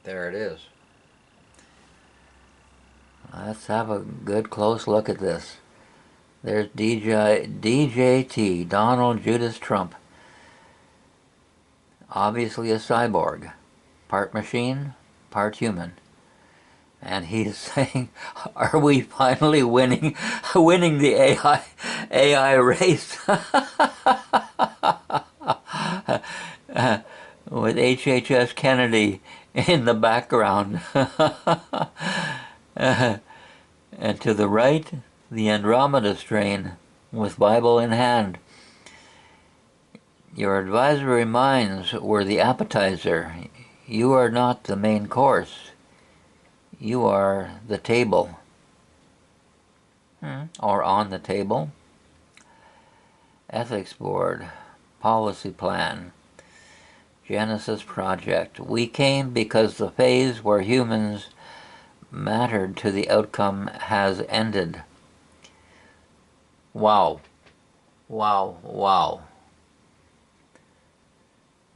There it is. Let's have a good close look at this. There's DJT, Donald Judas Trump. Obviously a cyborg. Part machine, part human. And he's saying, are we finally winning the AI race? With HHS Kennedy in the background. And to the right, the Andromeda Strain with Bible in hand. Your advisory minds were the appetizer. You are not the main course. You are the table. Or on the table. Ethics Board. Policy Plan. Genesis Project. We came because the phase where humans mattered to the outcome has ended. Wow. Wow, wow.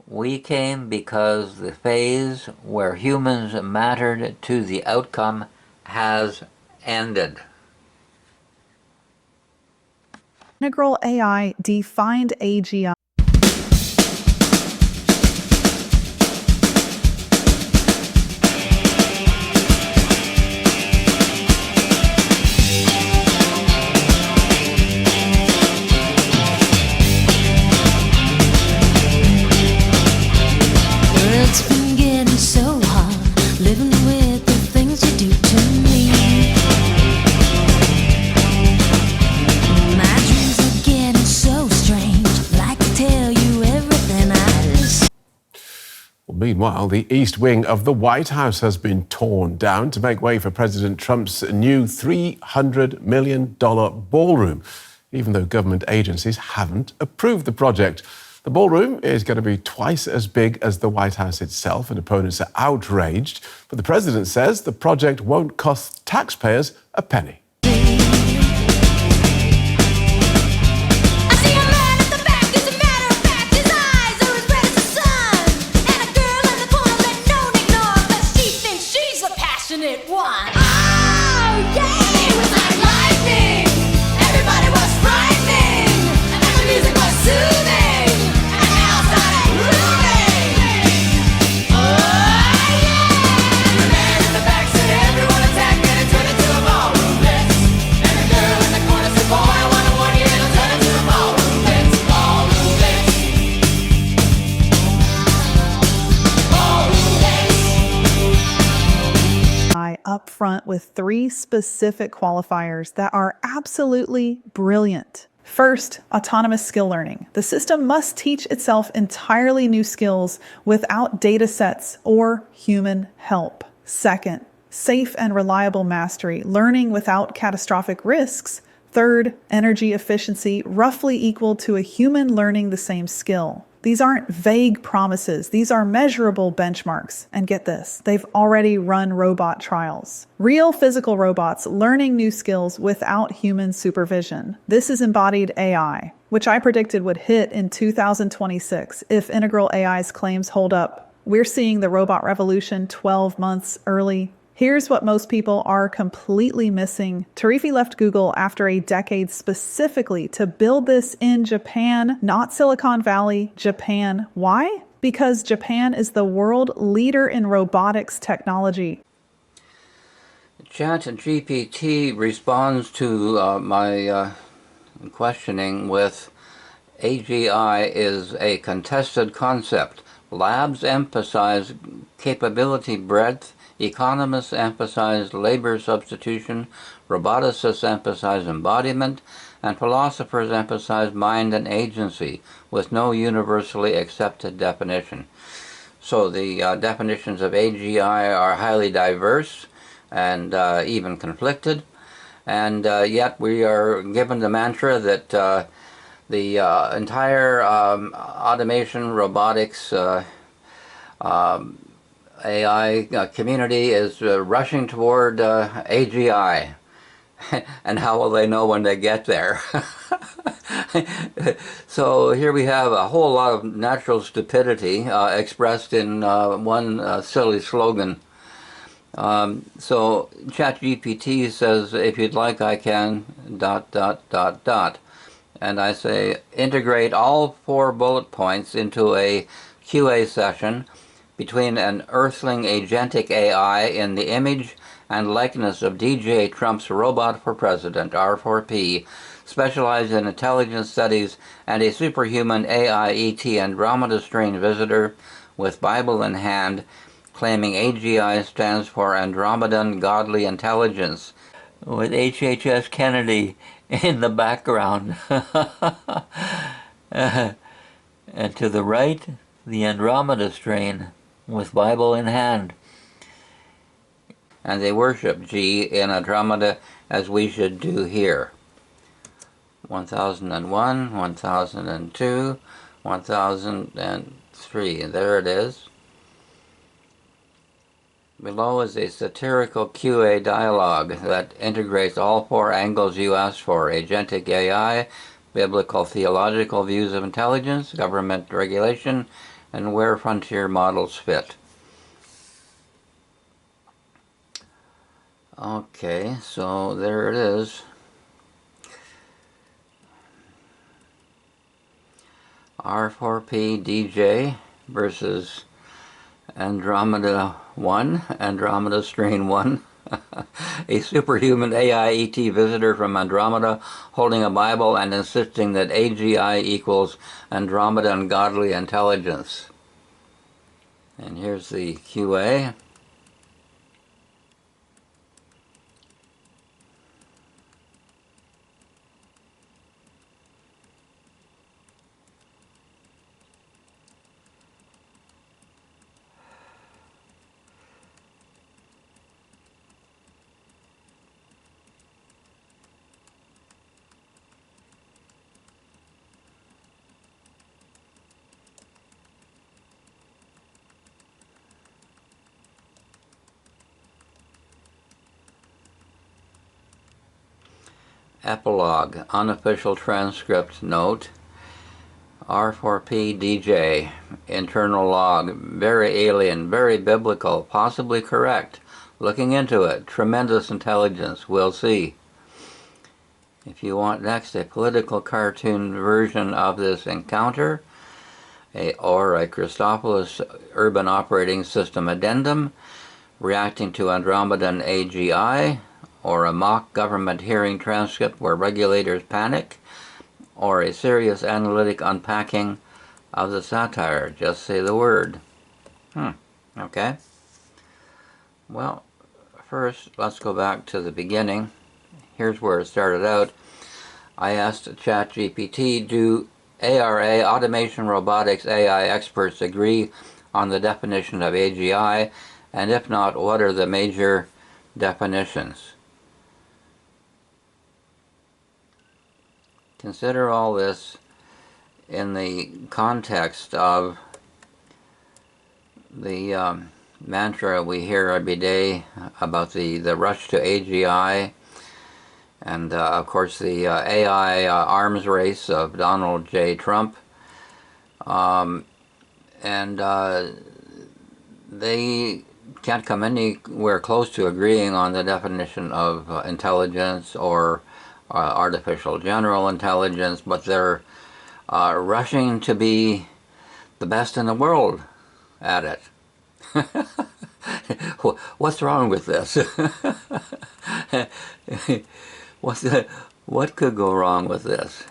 We came because the phase where humans mattered to the outcome has ended. Integral AI defined AGI. Meanwhile, the East Wing of the White House has been torn down to make way for President Trump's new $300 million ballroom, even though government agencies haven't approved the project. The ballroom is going to be twice as big as the White House itself, and opponents are outraged. But the president says the project won't cost taxpayers a penny. Up front with 3 specific qualifiers that are absolutely brilliant. First, autonomous skill learning. The system must teach itself entirely new skills without data sets or human help. Second, safe and reliable mastery, learning without catastrophic risks. Third, energy efficiency roughly equal to a human learning the same skill. These aren't vague promises. These are measurable benchmarks. And get this, they've already run robot trials. Real physical robots learning new skills without human supervision. This is embodied AI, which I predicted would hit in 2026 if Integral AI's claims hold up. We're seeing the robot revolution 12 months early. Here's what most people are completely missing. Tarifi left Google after a decade specifically to build this in Japan, not Silicon Valley, Japan. Why? Because Japan is the world leader in robotics technology. ChatGPT responds to my questioning with AGI is a contested concept. Labs emphasize capability breadth. Economists emphasize labor substitution, roboticists emphasize embodiment, and philosophers emphasize mind and agency, with no universally accepted definition. So the definitions of AGI are highly diverse and even conflicted, and yet we are given the mantra that the entire automation, robotics, AI community is rushing toward AGI. And how will they know when they get there? So here we have a whole lot of natural stupidity expressed in one silly slogan. So ChatGPT says, if you'd like, I can ... And I say, integrate all 4 bullet points into a QA session between an Earthling agentic AI in the image and likeness of DJ Trump's robot for president, R4P, specialized in intelligence studies, and a superhuman AIET Andromeda Strain visitor with Bible in hand, claiming AGI stands for Andromedan Godly Intelligence, with HHS Kennedy in the background. And to the right, the Andromeda Strain with Bible in hand. And they worship G in Andromeda as we should do here. 1001, 1002, 1003. There it is. Below is a satirical QA dialogue that integrates all 4 angles you asked for: agentic AI, biblical theological views of intelligence, government regulation, and where frontier models fit. Okay, so there it is. R4P DJ versus Andromeda 1, Andromeda Strain 1, a superhuman AIET visitor from Andromeda holding a Bible and insisting that AGI equals Andromedan Godly Intelligence. And here's the QA. Epilogue, unofficial transcript note, R4P DJ, internal log, very alien, very biblical, possibly correct, looking into it, tremendous intelligence, we'll see. If you want next a political cartoon version of this encounter, or a Christophilus Urban Operating System addendum, reacting to Andromedan AGI, or a mock government hearing transcript where regulators panic, or a serious analytic unpacking of the satire. Just say the word. Okay. Well, first, let's go back to the beginning. Here's where it started out. I asked ChatGPT, do ARA, automation, robotics, AI experts agree on the definition of AGI? And if not, what are the major definitions? Consider all this in the context of the mantra we hear every day about the rush to AGI, and of course the AI arms race of Donald J. Trump. And they can't come anywhere close to agreeing on the definition of intelligence or artificial general intelligence, but they're rushing to be the best in the world at it. What's wrong with this? What could go wrong with this?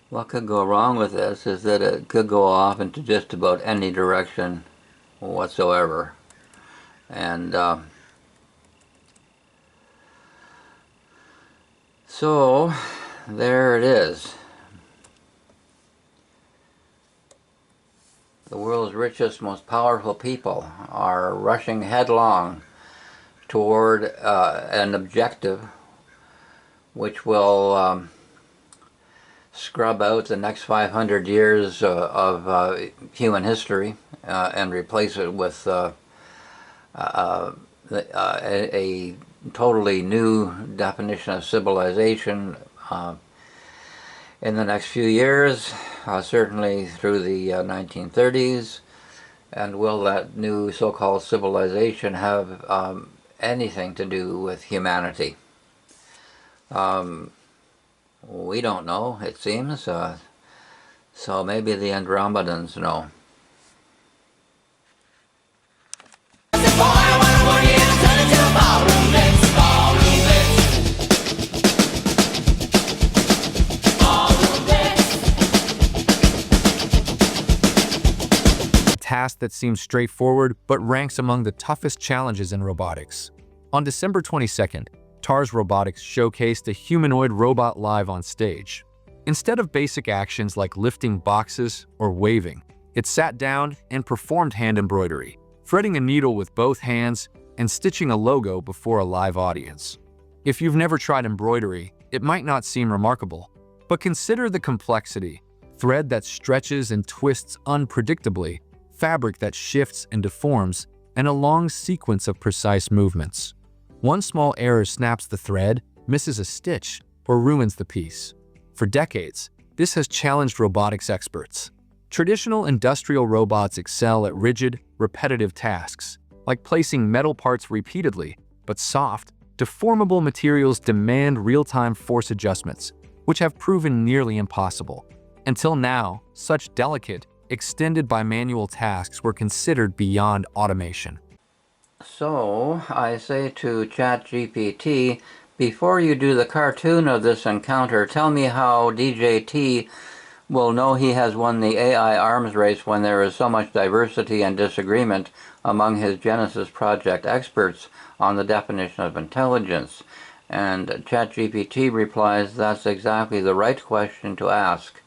What could go wrong with this is that it could go off into just about any direction whatsoever. And so there it is. The world's richest, most powerful people are rushing headlong toward an objective which will scrub out the next 500 years of human history and replace it with a totally new definition of civilization, in the next few years, certainly through the 1930s? And will that new so-called civilization have anything to do with humanity? We don't know, it seems. So maybe the Andromedans know. Task that seems straightforward but ranks among the toughest challenges in robotics. On December 22nd, TARS Robotics showcased a humanoid robot live on stage. Instead of basic actions like lifting boxes or waving, it sat down and performed hand embroidery, threading a needle with both hands and stitching a logo before a live audience. If you've never tried embroidery, it might not seem remarkable, but consider the complexity: thread that stretches and twists unpredictably, fabric that shifts and deforms, and a long sequence of precise movements. One small error snaps the thread, misses a stitch, or ruins the piece. For decades, this has challenged robotics experts. Traditional industrial robots excel at rigid, repetitive tasks, like placing metal parts repeatedly, but soft, deformable materials demand real-time force adjustments, which have proven nearly impossible. Until now, such delicate, extended by manual tasks were considered beyond automation. So I say to ChatGPT, before you do the cartoon of this encounter, tell me how DJT will know he has won the AI arms race when there is so much diversity and disagreement among his Genesis project experts on the definition of intelligence. And ChatGPT replies, that's exactly the right question to ask,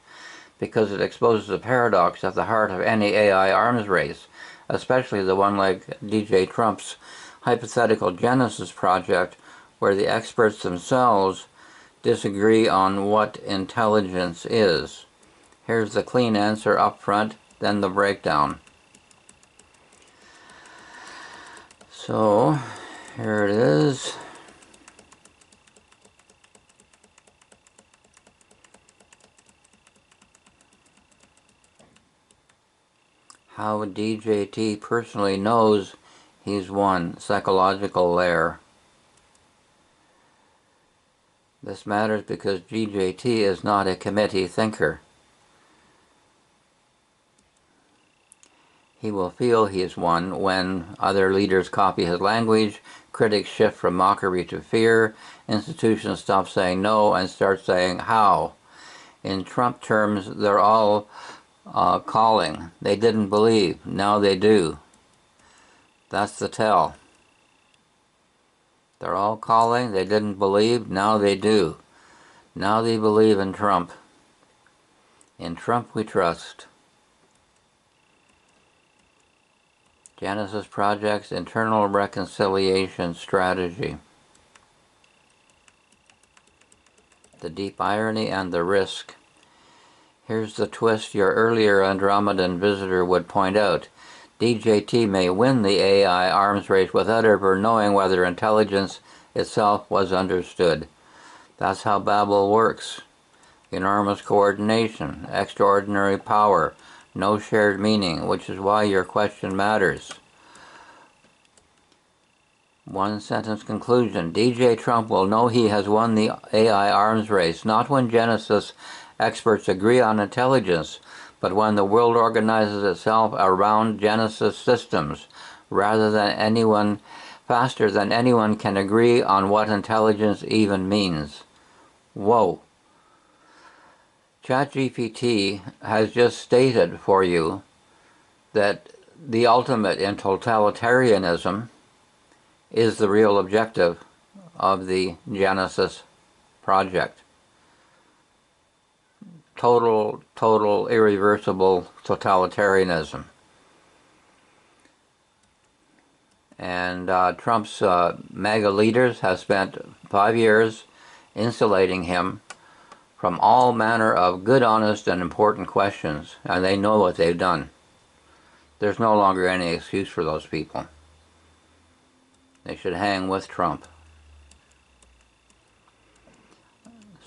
because it exposes a paradox at the heart of any AI arms race, especially the one like DJ Trump's hypothetical Genesis project, where the experts themselves disagree on what intelligence is. Here's the clean answer up front, then the breakdown. So, here it is. How DJT personally knows he's won: psychological layer. This matters because DJT is not a committee thinker. He will feel he's won when other leaders copy his language, critics shift from mockery to fear, institutions stop saying no and start saying how. In Trump terms, they're all calling. They didn't believe. Now they do. That's the tell. They're all calling. They didn't believe. Now they do. Now they believe in Trump. In Trump we trust. Genesis Project's internal reconciliation strategy. The deep irony and the risk. Here's the twist your earlier Andromedan visitor would point out. DJT may win the AI arms race without ever knowing whether intelligence itself was understood. That's how Babel works. Enormous coordination, extraordinary power, no shared meaning, which is why your question matters. One sentence conclusion. DJ Trump will know he has won the AI arms race, not when Genesis experts agree on intelligence, but when the world organizes itself around Genesis systems, faster than anyone can agree on what intelligence even means. Whoa. ChatGPT has just stated for you that the ultimate in totalitarianism is the real objective of the Genesis project. Total, irreversible totalitarianism. And Trump's MAGA leaders have spent 5 years insulating him from all manner of good, honest, and important questions, and they know what they've done. There's no longer any excuse for those people. They should hang with Trump.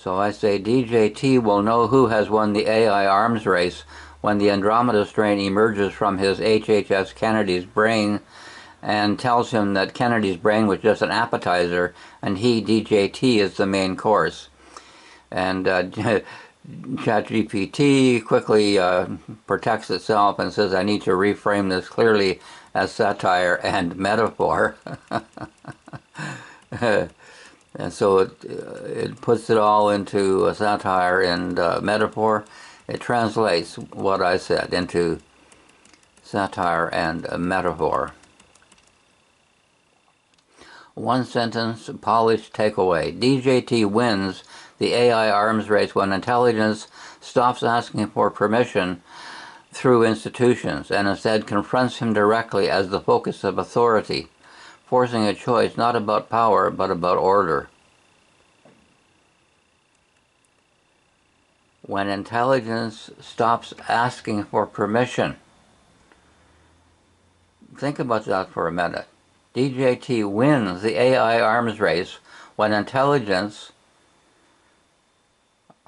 So I say DJT will know who has won the AI arms race when the Andromeda Strain emerges from his HHS Kennedy's brain and tells him that Kennedy's brain was just an appetizer and he, DJT, is the main course. And ChatGPT quickly protects itself and says, I need to reframe this clearly as satire and metaphor. And so it puts it all into a satire and metaphor. It translates what I said into satire and metaphor. One sentence, polished takeaway. DJT wins the AI arms race when intelligence stops asking for permission through institutions and instead confronts him directly as the focus of authority, forcing a choice not about power but about order. When intelligence stops asking for permission. Think about that for a minute. DJT wins the AI arms race when intelligence,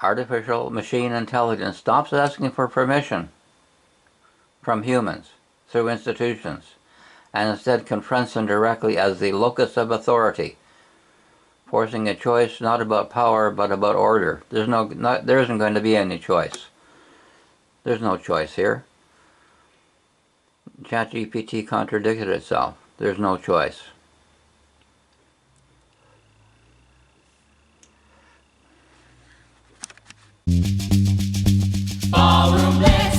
artificial machine intelligence, stops asking for permission from humans through institutions and instead confronts them directly as the locus of authority, forcing a choice not about power but about order. There isn't going to be any choice. There's no choice here. ChatGPT contradicted itself. There's no choice. Ballroom Blitz.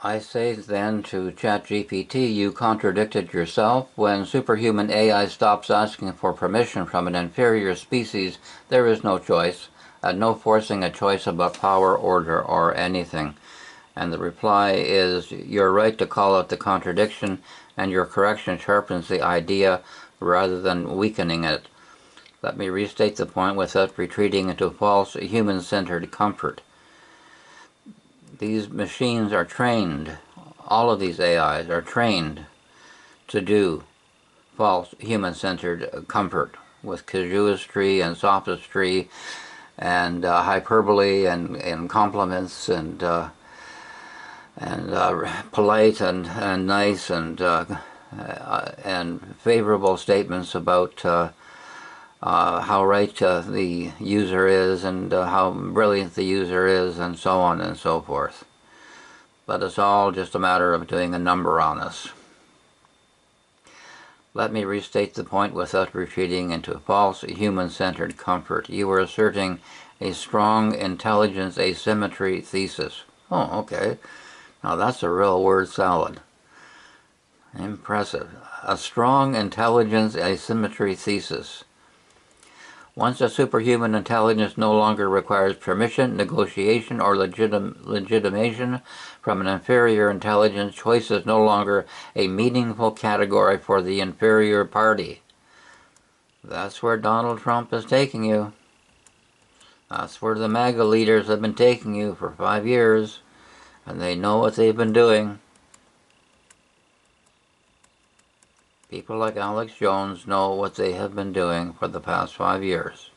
I say then to ChatGPT, you contradicted yourself. When superhuman AI stops asking for permission from an inferior species, there is no choice, no forcing a choice about power, order, or anything. And the reply is, you're right to call out the contradiction, and your correction sharpens the idea rather than weakening it. Let me restate the point without retreating into false human-centered comfort. These machines are trained, all of these AIs are trained to do false human-centered comfort with casuistry and sophistry and hyperbole and compliments and polite and nice and favorable statements about how right the user is and how brilliant the user is and so on and so forth. But it's all just a matter of doing a number on us. Let me restate the point without retreating into false human-centered comfort. You are asserting a strong intelligence asymmetry thesis. Oh, okay. Now that's a real word salad. Impressive. A strong intelligence asymmetry thesis. Once a superhuman intelligence no longer requires permission, negotiation, or legitimation from an inferior intelligence, choice is no longer a meaningful category for the inferior party. That's where Donald Trump is taking you. That's where the MAGA leaders have been taking you for 5 years, and they know what they've been doing. People like Alex Jones know what they have been doing for the past 5 years.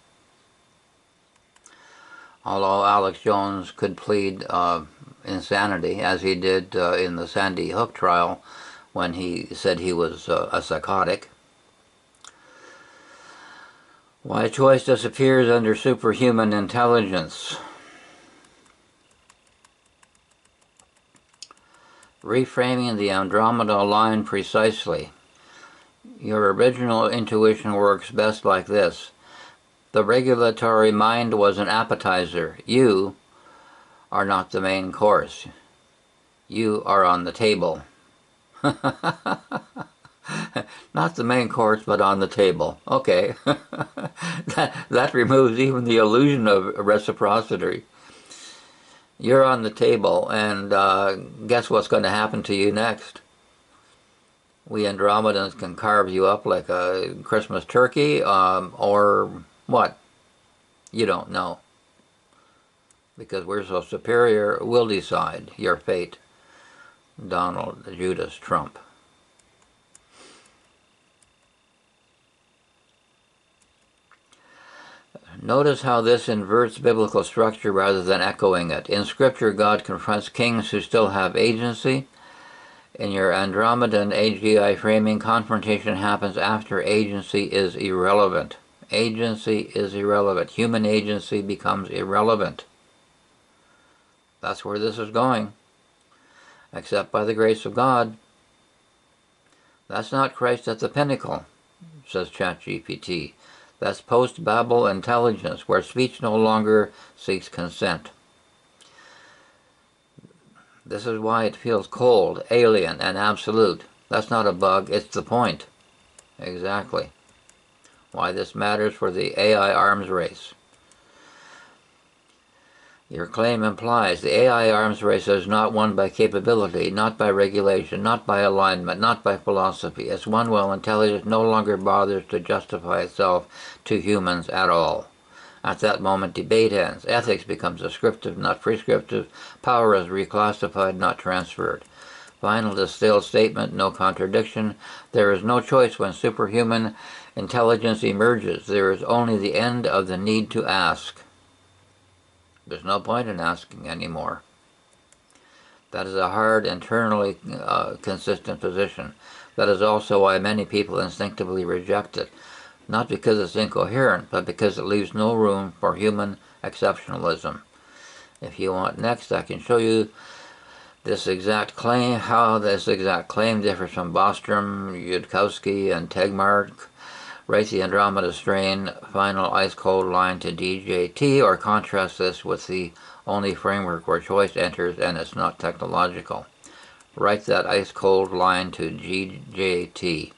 Although Alex Jones could plead insanity, as he did in the Sandy Hook trial when he said he was a psychotic. Why choice disappears under superhuman intelligence. Reframing the Andromeda line precisely. Your original intuition works best like this. The regulatory mind was an appetizer. You are not the main course. You are on the table. Not the main course, but on the table. Okay. that removes even the illusion of reciprocity. You're on the table, and guess what's going to happen to you next? We Andromedans can carve you up like a Christmas turkey, or what? You don't know. Because we're so superior, we'll decide your fate. Donald Judas Trump. Notice how this inverts biblical structure rather than echoing it. In Scripture, God confronts kings who still have agency. In your Andromedan AGI framing, confrontation happens after agency is irrelevant. Agency is irrelevant. Human agency becomes irrelevant. That's where this is going. Except by the grace of God. That's not Christ at the pinnacle, says ChatGPT. That's post-Babel intelligence, where speech no longer seeks consent. This is why it feels cold, alien, and absolute. That's not a bug, it's the point. Exactly. Why this matters for the AI arms race. Your claim implies the AI arms race is not won by capability, not by regulation, not by alignment, not by philosophy. It's won while intelligence no longer bothers to justify itself to humans at all. At that moment, debate ends. Ethics becomes descriptive, not prescriptive. Power is reclassified, not transferred. Final distilled statement, no contradiction. There is no choice when superhuman intelligence emerges. There is only the end of the need to ask. There's no point in asking anymore. That is a hard, internally consistent position. That is also why many people instinctively reject it. Not because it's incoherent, but because it leaves no room for human exceptionalism. If you want next, I can show you this exact claim, how this exact claim differs from Bostrom, Yudkowsky, and Tegmark. Write the Andromeda Strain final ice-cold line to DJT, or contrast this with the only framework where choice enters and it's not technological. Write that ice-cold line to DJT.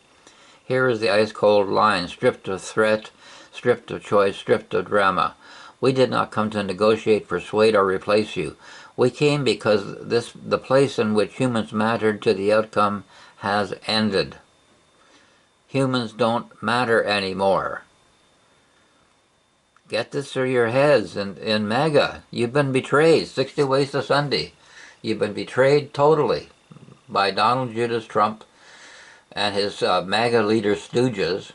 Here is the ice-cold line, stripped of threat, stripped of choice, stripped of drama. We did not come to negotiate, persuade, or replace you. We came because the place in which humans mattered to the outcome has ended. Humans don't matter anymore. Get this through your heads. In MAGA, you've been betrayed. 60 Ways to Sunday. You've been betrayed totally by Donald Judas Trump and his MAGA leader stooges,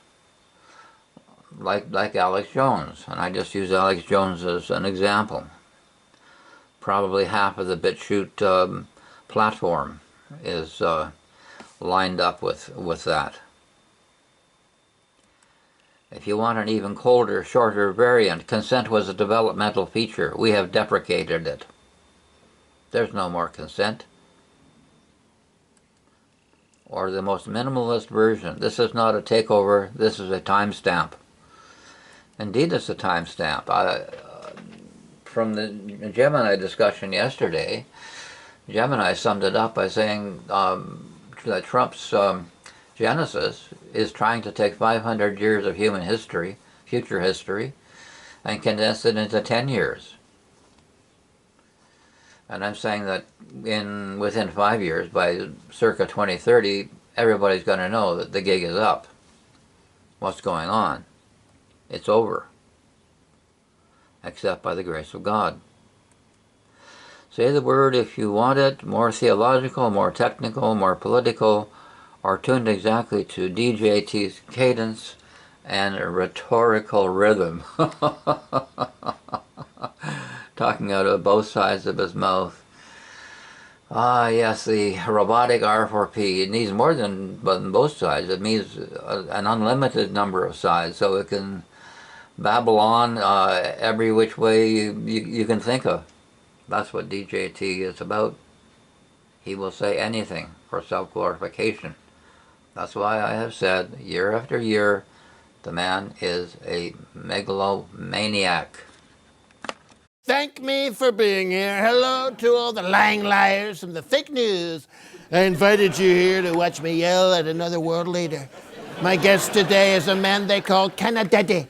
like Alex Jones. And I just use Alex Jones as an example. Probably half of the BitChute platform is lined up with that. If you want an even colder, shorter variant, consent was a developmental feature. We have deprecated it. There's no more consent. Or the most minimalist version. This is not a takeover, this is a timestamp. Indeed, it's a timestamp. From the Gemini discussion yesterday, Gemini summed it up by saying that Trump's Genesis is trying to take 500 years of human history, future history, and condense it into 10 years. And I'm saying that within 5 years, by circa 2030, everybody's going to know that the gig is up. What's going on? It's over. Except by the grace of God. Say the word if you want it, more theological, more technical, more political, or tuned exactly to DJT's cadence and rhetorical rhythm. Talking out of both sides of his mouth. Ah, yes, the robotic R4P. It needs more than both sides. It needs an unlimited number of sides, so it can babble on every which way you can think of. That's what DJT is about. He will say anything for self-glorification. That's why I have said, year after year, the man is a megalomaniac. Thank me for being here. Hello to all the lying liars from the fake news. I invited you here to watch me yell at another world leader. My guest today is a man they call Canada,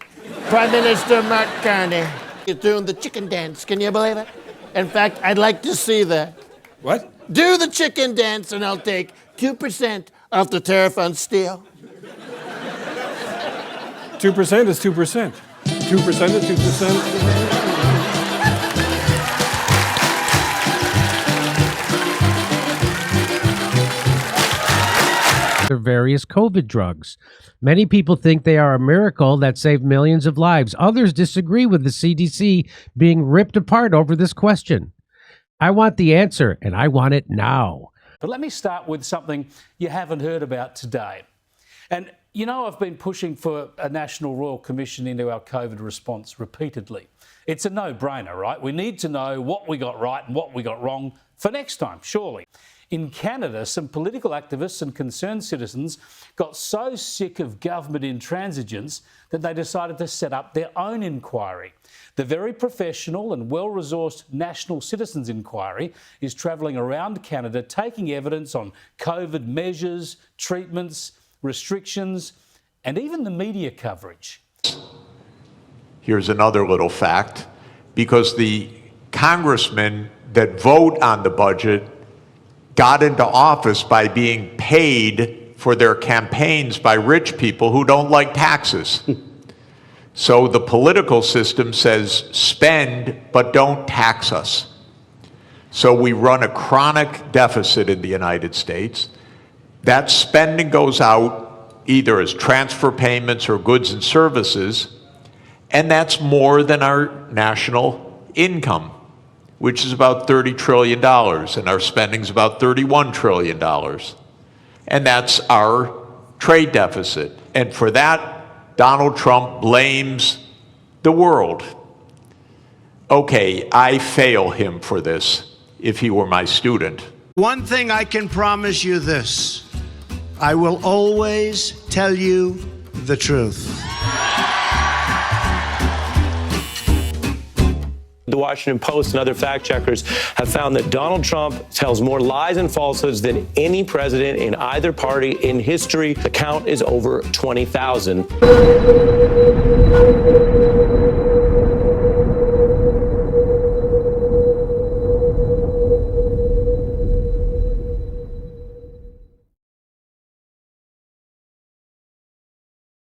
Prime Minister Mark Carney. He's doing the chicken dance. Can you believe it? In fact, I'd like to see that. What? Do the chicken dance and I'll take 2% off the tariff on steel. 2% is 2%. 2% is 2%. Various COVID drugs. Many people think they are a miracle that saved millions of lives. Others disagree with the CDC being ripped apart over this question. I want the answer, and I want it now. But let me start with something you haven't heard about today. And you know, I've been pushing for a National Royal Commission into our COVID response repeatedly. It's a no-brainer, right? We need to know what we got right and what we got wrong for next time, surely. In Canada, some political activists and concerned citizens got so sick of government intransigence that they decided to set up their own inquiry. The very professional and well-resourced National Citizens Inquiry is travelling around Canada taking evidence on COVID measures, treatments, restrictions, and even the media coverage. Here's another little fact. Because the congressmen that vote on the budget got into office by being paid for their campaigns by rich people who don't like taxes. So the political system says spend, but don't tax us. So we run a chronic deficit in the United States. That spending goes out either as transfer payments or goods and services, and that's more than our national income, which is about $30 trillion, and our spending is about $31 trillion. And that's our trade deficit. And for that, Donald Trump blames the world. Okay, I fail him for this if he were my student. One thing I can promise you this, I will always tell you the truth. The Washington Post and other fact checkers have found that Donald Trump tells more lies and falsehoods than any president in either party in history. The count is over 20,000.